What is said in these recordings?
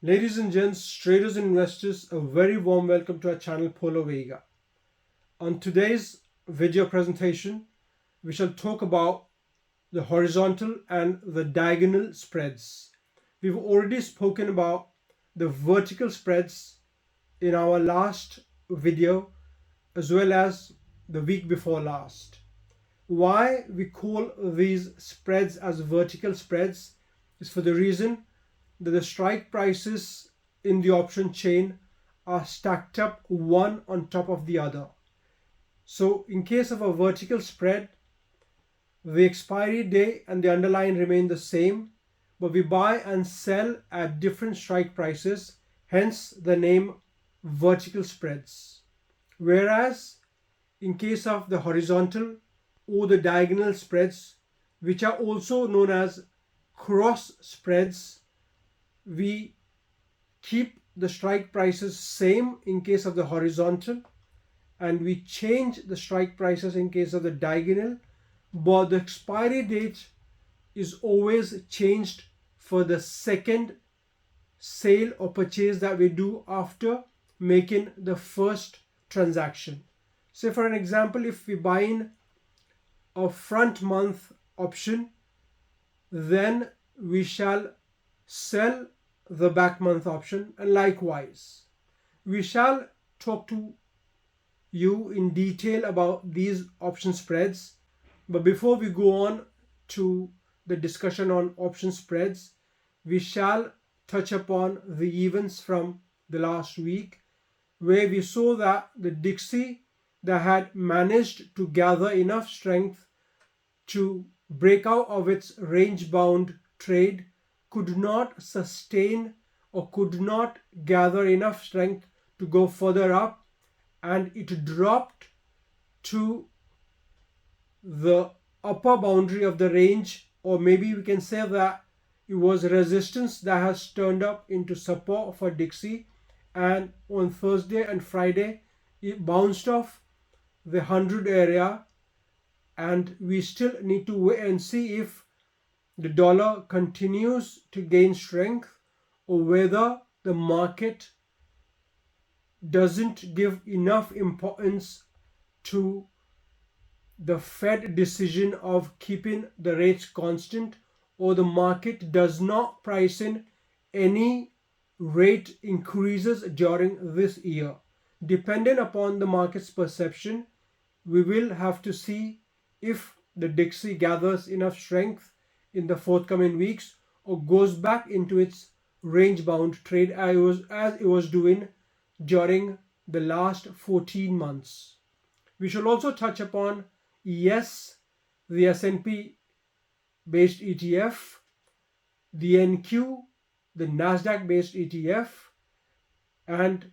Ladies and gents, traders and investors, a very warm welcome to our channel Polo Vega. On today's video presentation, we shall talk about the horizontal and the diagonal spreads. We've already spoken about the vertical spreads in our last video as well as the week before last. Why we call these spreads as vertical spreads is for the reason that the strike prices in the option chain are stacked up one on top of the other. So in case of a vertical spread, the expiry day and the underlying remain the same, but we buy and sell at different strike prices, hence the name vertical spreads. Whereas in case of the horizontal or the diagonal spreads, which are also known as cross spreads, we keep the strike prices same in case of the horizontal and we change the strike prices in case of the diagonal, but the expiry date is always changed for the second sale or purchase that we do after making the first transaction. Say for an example, if we buy in a front month option, then we shall sell the back month option, and likewise we shall talk to you in detail about these option spreads. But before we go on to the discussion on option spreads, we shall touch upon the events from the last week, where we saw that the Dixie that had managed to gather enough strength to break out of its range bound trade could not sustain or could not gather enough strength to go further up, and it dropped to the upper boundary of the range, or maybe we can say that it was resistance that has turned up into support for Dixie, and on Thursday and Friday it bounced off the 100 area, and we still need to wait and see if the dollar continues to gain strength or whether the market doesn't give enough importance to the Fed decision of keeping the rates constant, or the market does not price in any rate increases during this year. Depending upon the market's perception, we will have to see if the Dixie gathers enough strength in the forthcoming weeks or goes back into its range bound trade as it was doing during the last 14 months. We shall also touch upon the S&P based ETF, the NQ, the Nasdaq based ETF, and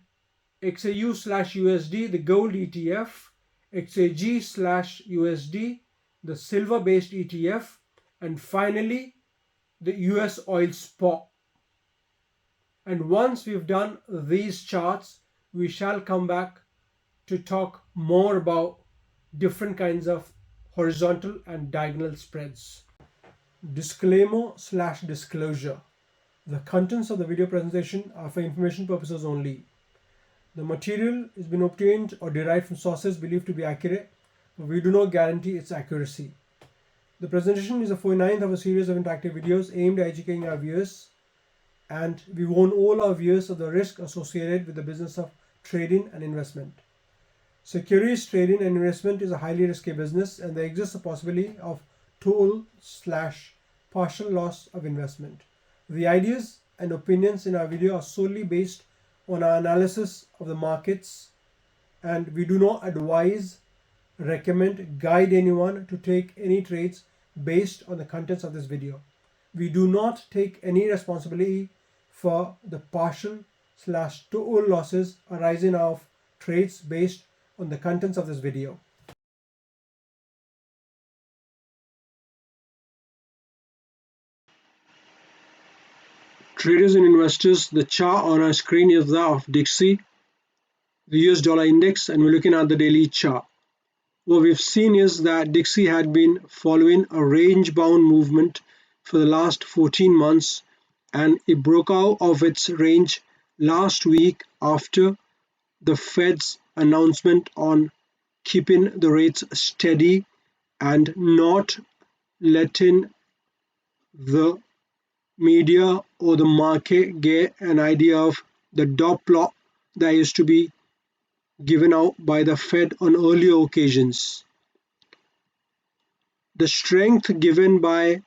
XAU/USD, the gold ETF, XAG/USD, the silver based ETF, and finally the US oil spot. And once we've done these charts, we shall come back to talk more about different kinds of horizontal and diagonal spreads. Disclaimer/disclosure. The contents of the video presentation are for information purposes only. The material has been obtained or derived from sources believed to be accurate, but we do not guarantee its accuracy. The presentation is the 49th of a series of interactive videos aimed at educating our viewers, and we warn all our viewers of the risk associated with the business of trading and investment. Securities trading and investment is a highly risky business, and there exists a possibility of total/partial loss of investment. The ideas and opinions in our video are solely based on our analysis of the markets, and we do not advise, recommend, guide anyone to take any trades based on the contents of this video. We do not take any responsibility for the partial/total losses arising out of trades based on the contents of this video. Traders and investors, the chart on our screen is that of Dixie, the US dollar index, and we're looking at the daily chart. What we've seen is that Dixie had been following a range bound movement for the last 14 months, and it broke out of its range last week after the Fed's announcement on keeping the rates steady and not letting the media or the market get an idea of the dot plot that used to be given out by the Fed on earlier occasions. The strength given by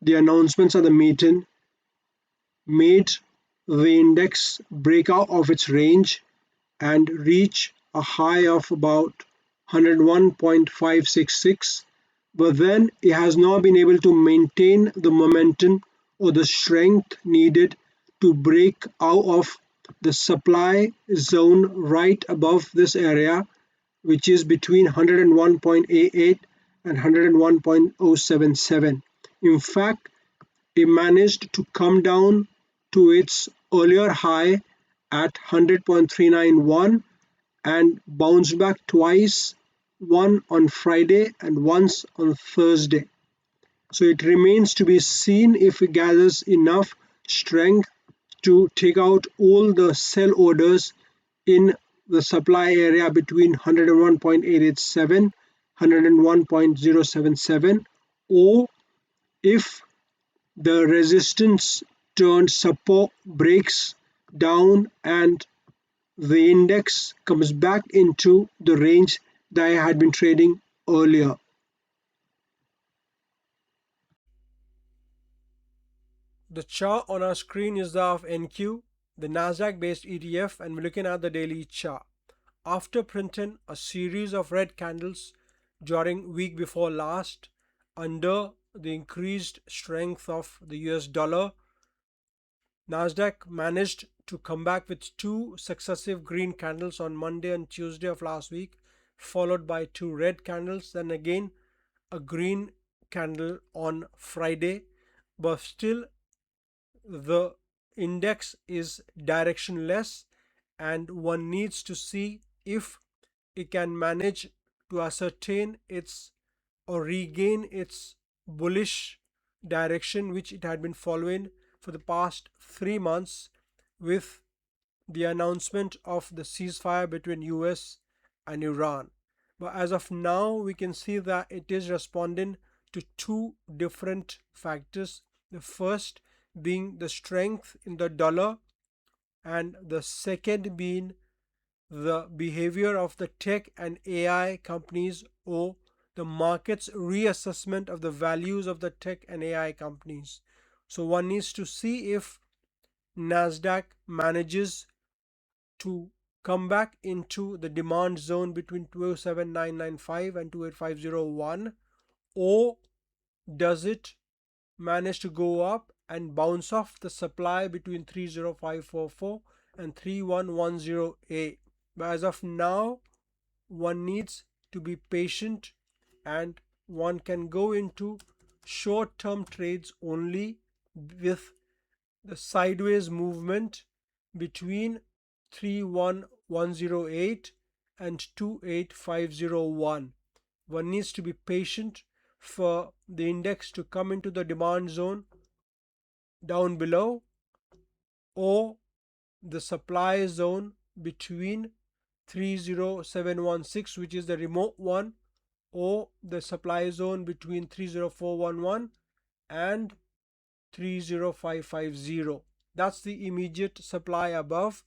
the announcements at the meeting made the index break out of its range and reach a high of about 101.566, but then it has not been able to maintain the momentum or the strength needed to break out of the supply zone right above this area, which is between 101.88 and 101.077. In fact, it managed to come down to its earlier high at 100.391 and bounced back twice, one on Friday and once on Thursday. So it remains to be seen if it gathers enough strength to take out all the sell orders in the supply area between 101.887, 101.077, or if the resistance turned support breaks down and the index comes back into the range that I had been trading earlier. The chart on our screen is that of NQ, the Nasdaq based ETF, and we're looking at the daily chart. After printing a series of red candles during week before last under the increased strength of the US dollar, Nasdaq managed to come back with two successive green candles on Monday and Tuesday of last week, followed by two red candles, then again a green candle on Friday, but still the index is directionless and one needs to see if it can manage to ascertain its or regain its bullish direction which it had been following for the past 3 months with the announcement of the ceasefire between US and Iran. But as of now, we can see that it is responding to two different factors. The first being the strength in the dollar, and the second being the behavior of the tech and AI companies or the market's reassessment of the values of the tech and AI companies. So one needs to see if Nasdaq manages to come back into the demand zone between 207995 and 28501, or does it manage to go up and bounce off the supply between 30544 and 31108. But as of now, one needs to be patient and one can go into short-term trades only with the sideways movement between 31108 and 28501. One needs to be patient for the index to come into the demand zone down below or the supply zone between 30716, which is the remote one, or the supply zone between 30411 and 30550. That's the immediate supply above,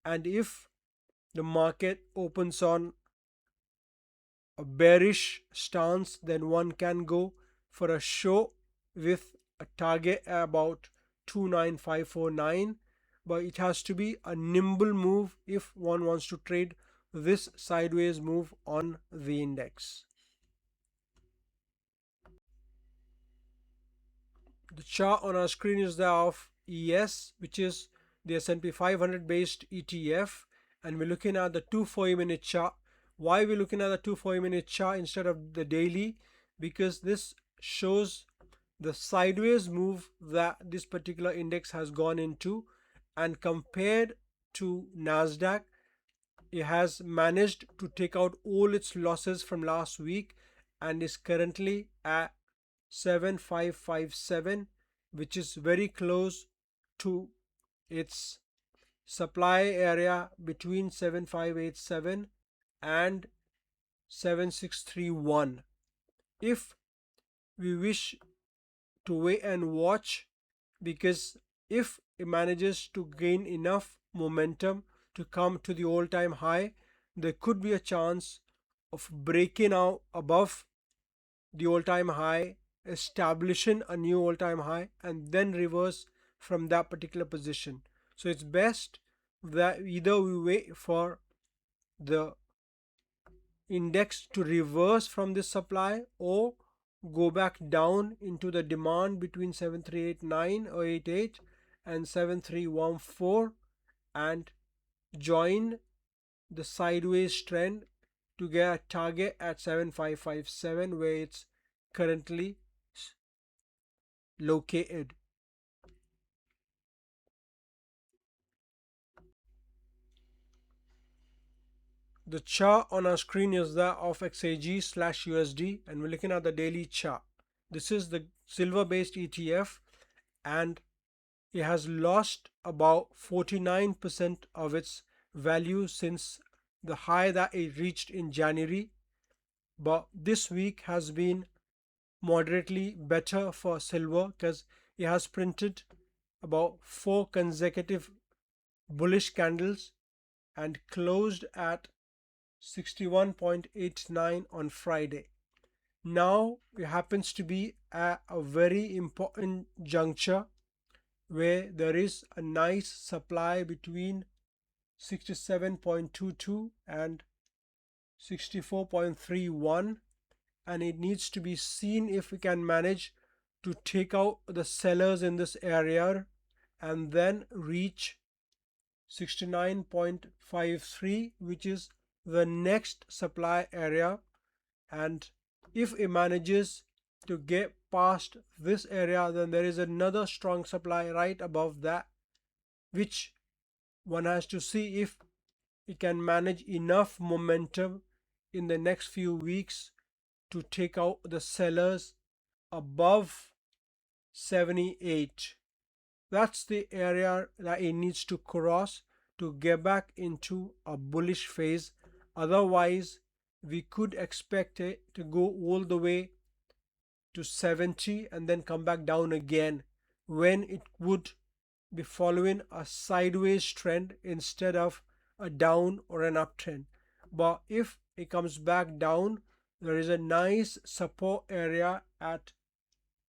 and if the market opens on a bearish stance, then one can go for a short with a target about 29549, but it has to be a nimble move if one wants to trade this sideways move on the index. The chart on our screen is that of ES, which is the S&P 500 based ETF, and we're looking at the 240-minute chart. Why we're looking at the 240-minute chart instead of the daily? Because this shows the sideways move that this particular index has gone into, and compared to Nasdaq, it has managed to take out all its losses from last week and is currently at 7557, which is very close to its supply area between 7587 and 7631. If we wish to wait and watch, because if it manages to gain enough momentum to come to the all-time high, there could be a chance of breaking out above the all-time high, establishing a new all-time high, and then reverse from that particular position. So it's best that either we wait for the index to reverse from this supply or go back down into the demand between 7389 or 88 and 7314 and join the sideways trend to get a target at 7557 where it's currently located. The chart on our screen is that of XAG/USD, and we're looking at the daily chart. This is the silver based ETF, and it has lost about 49% of its value since the high that it reached in January. But this week has been moderately better for silver because it has printed about 4 consecutive bullish candles and closed at 61.89 on Friday. Now it happens to be at a very important juncture where there is a nice supply between 67.22 and 64.31, and it needs to be seen if we can manage to take out the sellers in this area and then reach 69.53, which is the next supply area. And if it manages to get past this area, then there is another strong supply right above that, which one has to see if it can manage enough momentum in the next few weeks to take out the sellers above 78. That's the area that it needs to cross to get back into a bullish phase. Otherwise, we could expect it to go all the way to 70 and then come back down again, when it would be following a sideways trend instead of a down or an uptrend. But if it comes back down, there is a nice support area at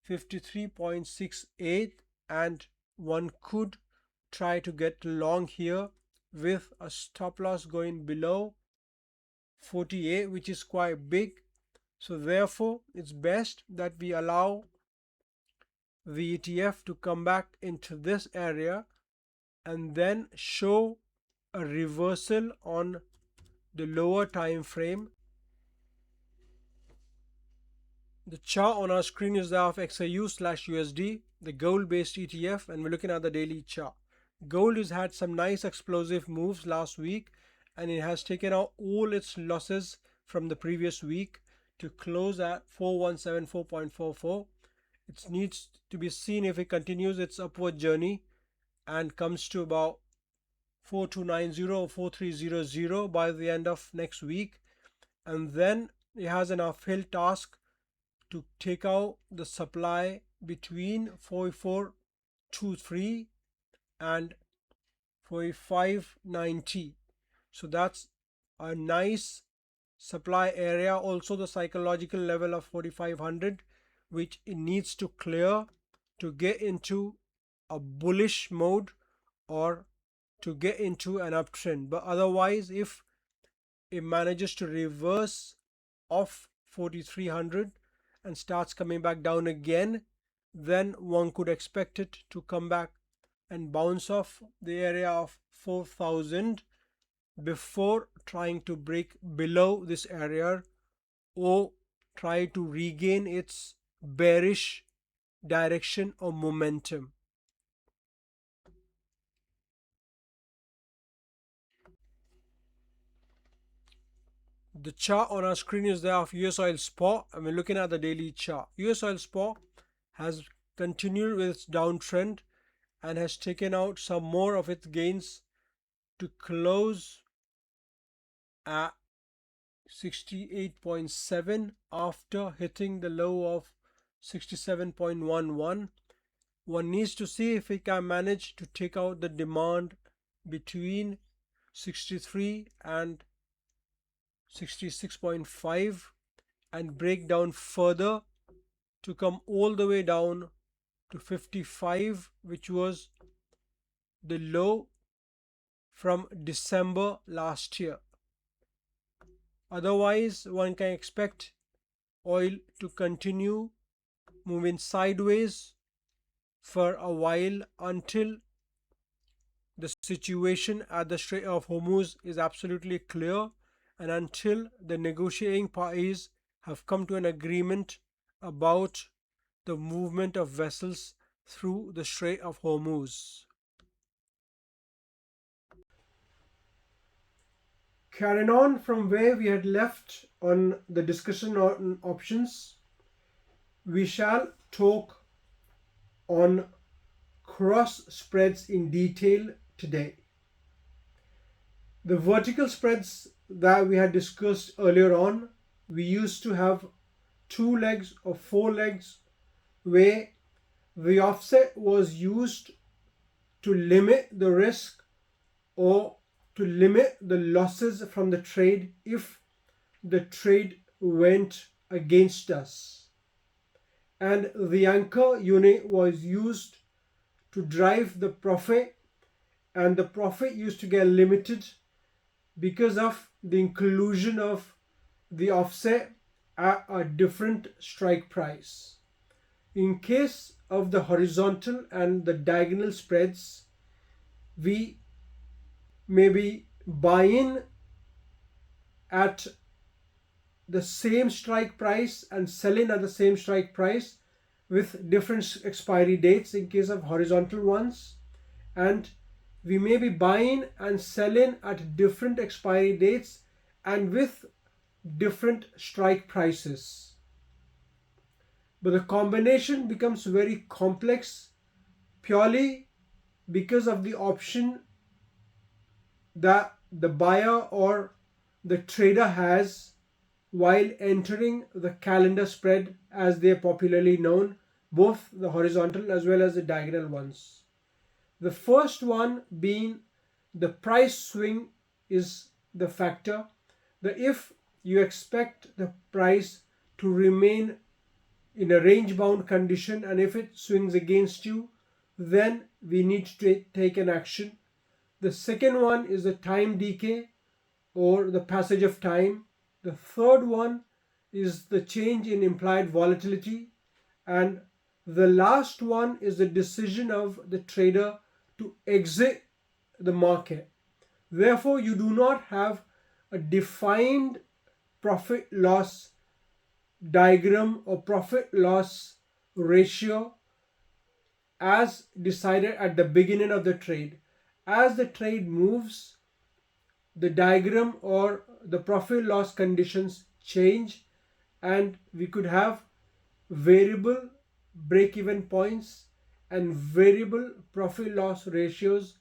53.68, and one could try to get long here with a stop loss going below 48, which is quite big. So therefore it's best that we allow the ETF to come back into this area and then show a reversal on the lower time frame. The chart on our screen is that of XAU/USD, the gold based ETF, and we're looking at the daily chart. Gold has had some nice explosive moves last week, and it has taken out all its losses from the previous week to close at 4174.44. It needs to be seen if it continues its upward journey and comes to about 4290 or 4300 by the end of next week, and then it has an uphill task to take out the supply between 4423 and 4590. So that's a nice supply area. Also the psychological level of 4500, which it needs to clear to get into a bullish mode or to get into an uptrend. But otherwise, if it manages to reverse off 4300 and starts coming back down again, then one could expect it to come back and bounce off the area of 4000 before trying to break below this area or try to regain its bearish direction or momentum. The chart on our screen is that of US oil spot, and we're looking at the daily chart. US oil spot has continued with its downtrend and has taken out some more of its gains to close at 68.7 after hitting the low of 67.11. One needs to see if we can manage to take out the demand between 63 and 66.5 and break down further to come all the way down to 55, which was the low from December last year. Otherwise, one can expect oil to continue moving sideways for a while until the situation at the Strait of Hormuz is absolutely clear and until the negotiating parties have come to an agreement about the movement of vessels through the Strait of Hormuz. Carrying on from where we had left on the discussion on options, we shall talk on cross spreads in detail today. The vertical spreads that we had discussed earlier on, we used to have 2 legs or 4 legs where the offset was used to limit the risk or to limit the losses from the trade if the trade went against us. And the anchor unit was used to drive the profit, and the profit used to get limited because of the inclusion of the offset at a different strike price. In case of the horizontal and the diagonal spreads, we maybe buy in at the same strike price and sell in at the same strike price with different expiry dates in case of horizontal ones, and we may be buying and selling at different expiry dates and with different strike prices. But the combination becomes very complex purely because of the option that the buyer or the trader has while entering the calendar spread, as they are popularly known, both the horizontal as well as the diagonal ones. The first one being the price swing is the factor. If you expect the price to remain in a range bound condition and if it swings against you, then we need to take an action. The second one is the time decay or the passage of time. The third one is the change in implied volatility, and the last one is the decision of the trader to exit the market. Therefore, you do not have a defined profit loss diagram or profit loss ratio as decided at the beginning of the trade. As the trade moves, the diagram or the profit loss conditions change, and we could have variable break-even points and variable profit loss ratios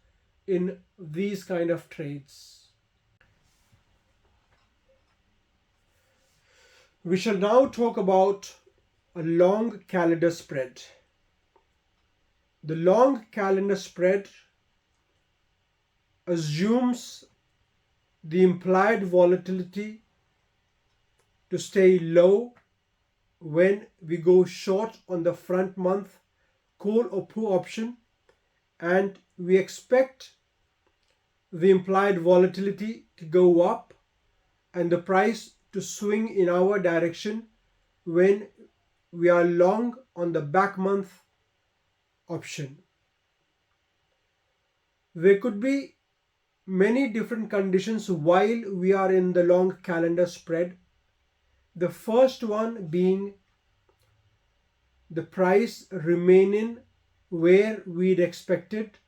in these kind of trades. We shall now talk about a long calendar spread. The long calendar spread assumes the implied volatility to stay low when we go short on the front month call or put option, and we expect the implied volatility to go up and the price to swing in our direction when we are long on the back month option. There could be many different conditions while we are in the long calendar spread. The first one being the price remaining where we'd expected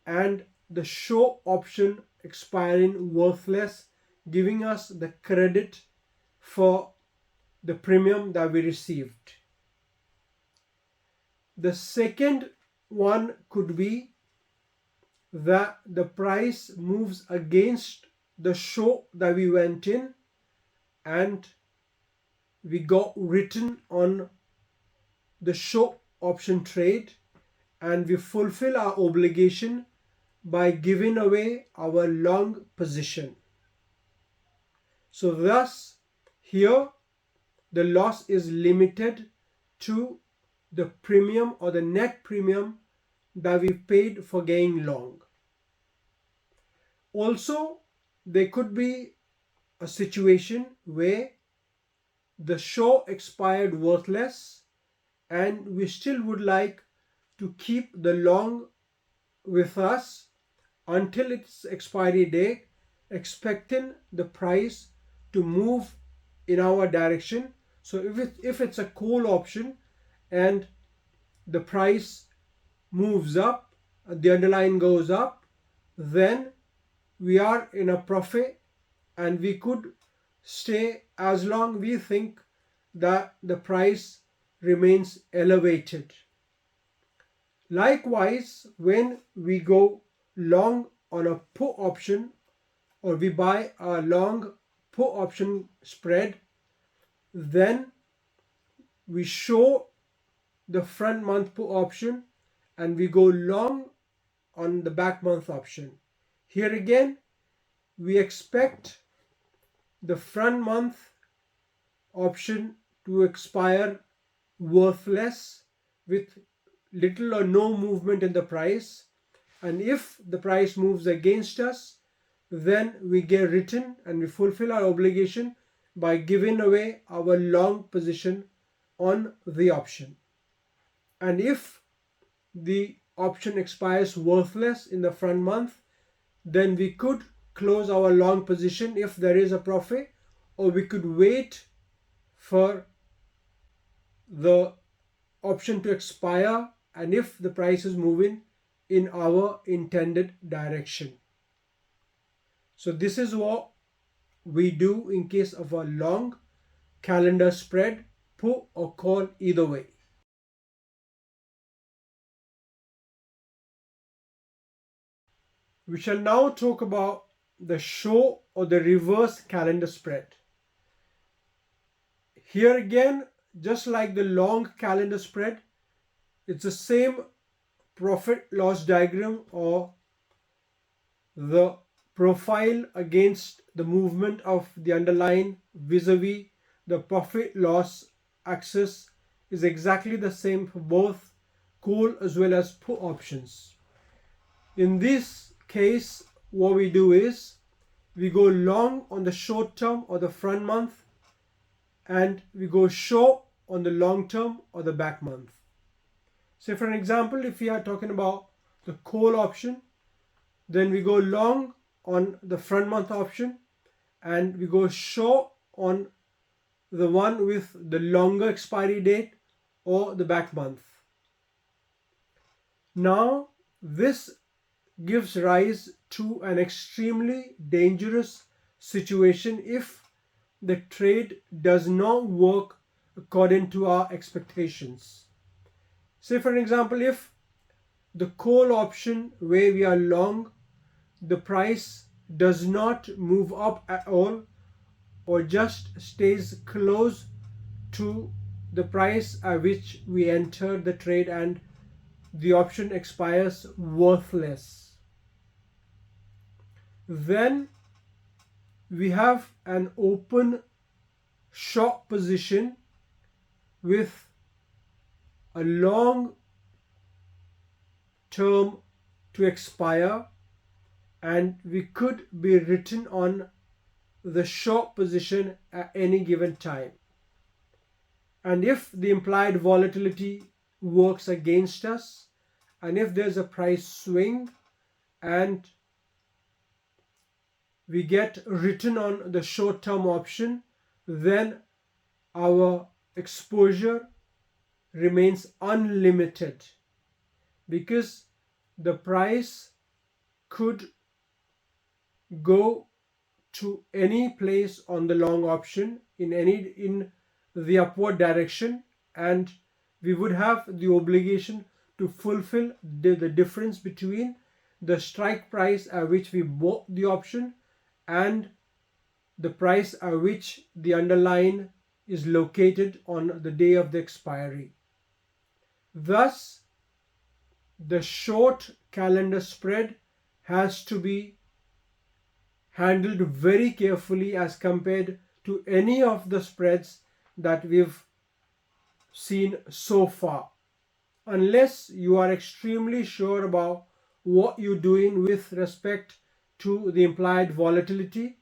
and the short option expiring worthless, giving us the credit for the premium that we received. The second one could be that the price moves against the short that we went in and we got written on the short option trade, and we fulfill our obligation by giving away our long position. So thus here the loss is limited to the premium or the net premium that we paid for going long. Also, there could be a situation where the short expired worthless and we still would like to keep the long with us until its expiry date, expecting the price to move in our direction. So if it's a call option and the price moves up, the underlying goes up, then we are in a profit and we could stay as long we think that the price remains elevated. Likewise, when we go long on a put option or we buy a long put option spread, then we show the front month put option and we go long on the back month option. Here again, we expect the front month option to expire worthless with little or no movement in the price, and if the price moves against us, then we get written and we fulfill our obligation by giving away our long position on the option. And if the option expires worthless in the front month, then we could close our long position if there is a profit, or we could wait for the option to expire and if the price is moving in our intended direction. So this is what we do in case of a long calendar spread, put or call, either way. We shall now talk about the short or the reverse calendar spread. Here again, just like the long calendar spread, it's the same profit loss diagram or the profile against the movement of the underlying vis-a-vis the profit loss axis is exactly the same for both call as well as put options. In this case, what we do is we go long on the short term or the front month and we go short on the long term or the back month. So for an example, if we are talking about the call option, then we go long on the front month option and we go short on the one with the longer expiry date or the back month. Now this gives rise to an extremely dangerous situation if the trade does not work according to our expectations. Say for an example, if the call option where we are long, the price does not move up at all or just stays close to the price at which we entered the trade and the option expires worthless, then we have an open short position with a long term to expire, and we could be written on the short position at any given time. And if the implied volatility works against us, and if there's a price swing and we get written on the short-term option, then our exposure remains unlimited because the price could go to any place on the long option in the upward direction, and we would have the obligation to fulfill the difference between the strike price at which we bought the option and the price at which the underlying is located on the day of the expiry. Thus, the short calendar spread has to be handled very carefully as compared to any of the spreads that we've seen so far. Unless you are extremely sure about what you're doing with respect to the implied volatility,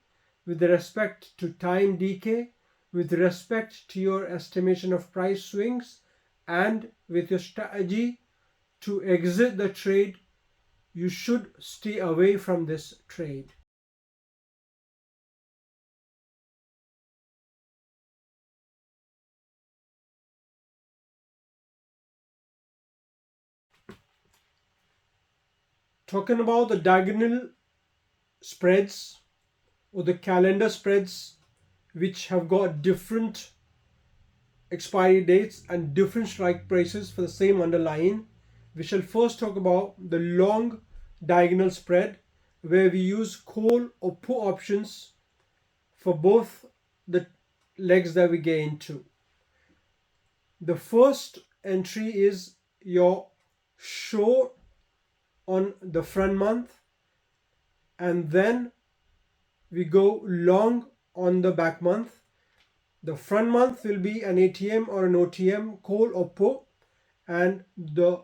with respect to time decay, with respect to your estimation of price swings, and with your strategy to exit the trade, you should stay away from this trade. Talking about the diagonal spreads or the calendar spreads, which have got different expiry dates and different strike prices for the same underlying, we shall first talk about the long diagonal spread, where we use call or put options for both the legs that we get into. The first entry is your short on the front month, and then we go long on the back month. The front month will be an ATM or an OTM, call or put, and the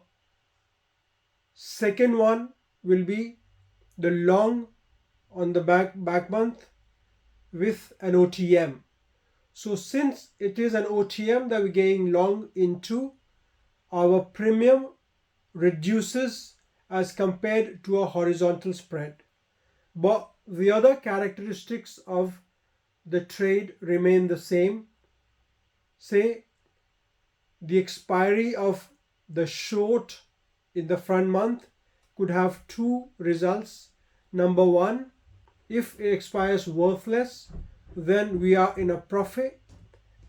second one will be the long on the back month with an OTM. So since it is an OTM that we're getting long into, our premium reduces as compared to a horizontal spread. But the other characteristics of the trade remain the same. Say the expiry of the short in the front month could have two results. Number one, if it expires worthless, then we are in a profit,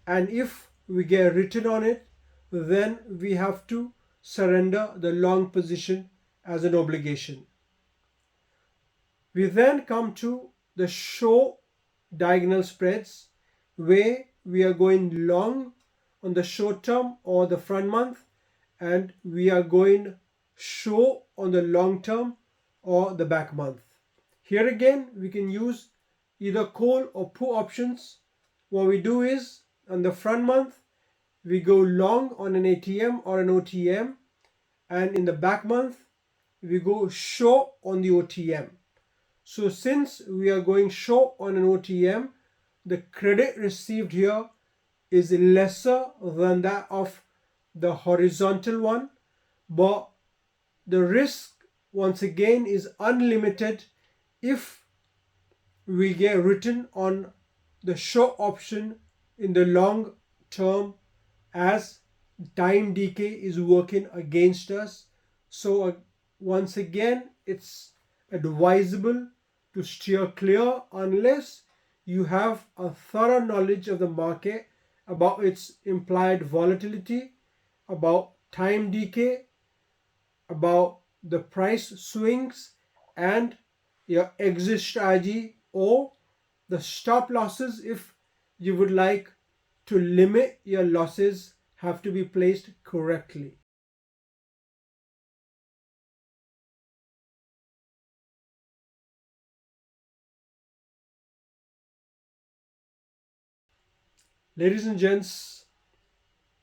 and if we get written on it, then we have to surrender the long position as an obligation. We then come to the short diagonal spreads, where we are going long on the short term or the front month, and we are going short on the long term or the back month. Here again, we can use either call or put options. What we do is, on the front month, we go long on an ATM or an OTM, and in the back month, we go short on the OTM. So since we are going short on an OTM, the credit received here is lesser than that of the horizontal one, but the risk once again is unlimited if we get written on the short option in the long term, as time decay is working against us. So once again, it's advisable to steer clear unless you have a thorough knowledge of the market, about its implied volatility, about time decay, about the price swings, and your exit strategy or the stop losses. If you would like to limit your losses, have to be placed correctly. Ladies and gents,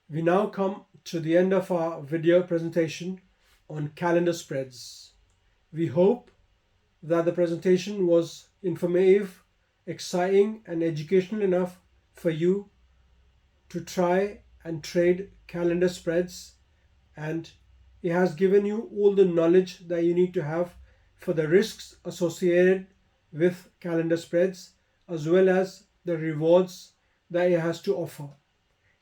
we now come to the end of our video presentation on calendar spreads. We hope that the presentation was informative, exciting, and educational enough for you to try and trade calendar spreads, and it has given you all the knowledge that you need to have for the risks associated with calendar spreads, as well as the rewards that it has to offer.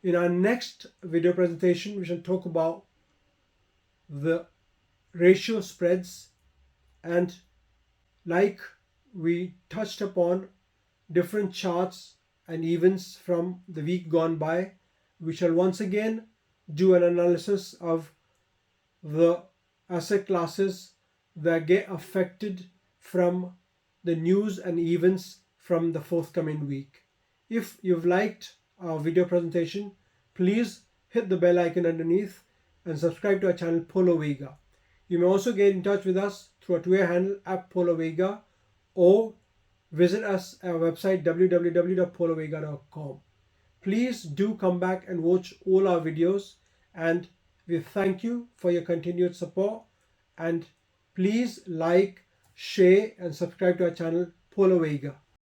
In our next video presentation, we shall talk about the ratio spreads, and like we touched upon different charts and events from the week gone by, we shall once again do an analysis of the asset classes that get affected from the news and events from the forthcoming week. If you've liked our video presentation, please hit the bell icon underneath and subscribe to our channel Polo Vega. You may also get in touch with us through our Twitter handle @PoloVega or visit us at our website www.polovega.com. Please do come back and watch all our videos, and we thank you for your continued support. And please like, share and subscribe to our channel Polo Vega.